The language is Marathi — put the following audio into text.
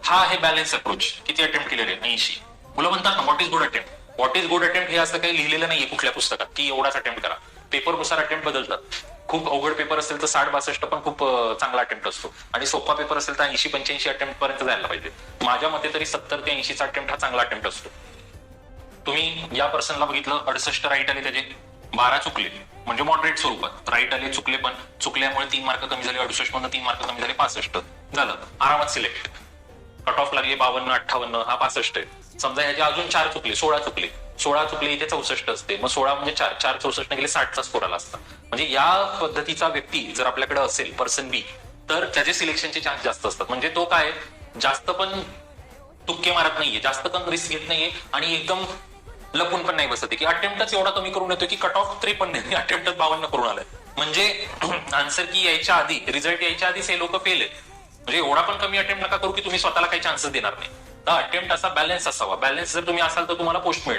हा आहे बॅलन्स अप्रोच. किती अटेम्प्ट केलेले? 80. मुलं म्हणतात ना what is good attempt. What is good attempt हे असं काही लिहिलेलं नाहीये कुठल्या पुस्तकात की एवढाच अटेम्प्ट करा. पेपरनुसार अटेम्प्ट बदलतात. खूप अवघड पेपर असेल तर 60-62 पण खूप चांगला अटेम्प्ट असतो, आणि सोपा पेपर असेल तर 80-85 अटेम्प्ट पर्यंत जायला पाहिजे. माझ्या मते तरी 70 ते 80चा अटेम्प्ट हा चांगला अटेम्प्ट असतो. तुम्ही या पर्सनला बघितलं, 68 राईट आले त्याचे, 12 चुकले, म्हणजे मॉडरेट स्वरूपात. राईट आले, चुकले, पण चुकल्यामुळे 3 मार्क कमी झाले, 68 मधून 3 मार्क कमी झाले, 65 झालं, आरामात सिलेक्ट. कट ऑफ लागले 52-58, हा 65 आहे. समजा ह्याचे अजून 4 चुकले, 16 चुकले, 16 चुकले इथे 64 असते, मग 16 म्हणजे 4 64 गेले, 60चा स्कोर आला असता. म्हणजे या पद्धतीचा व्यक्ती जर आपल्याकडे असेल, पर्सन बी, तर त्याचे सिलेक्शनचे चान्स जास्त असतात. म्हणजे तो काय जास्त पण तुक्के मारत नाहीये, जास्त पण रिस्क घेत नाहीये, आणि एकदम लपून पण नाही बसत की अटेम्प्टच एवढा कमी करून येतो की कट ऑफ 53 नाही, अटेम्प्टच 52 करून आलाय. म्हणजे आन्सर की यायच्या आधी, रिझल्ट यायच्या आधीच हे लोक फेल आहेत. म्हणजे एवढा पण कमी अटेम्प्ट नका करू की तुम्ही स्वतःला काही चान्सेस देणार नाही. तर अटेम्प्ट असा बॅलन्स असावा. बॅलन्स जर तुम्ही असाल तर तुम्हाला पोस्ट मिळणार.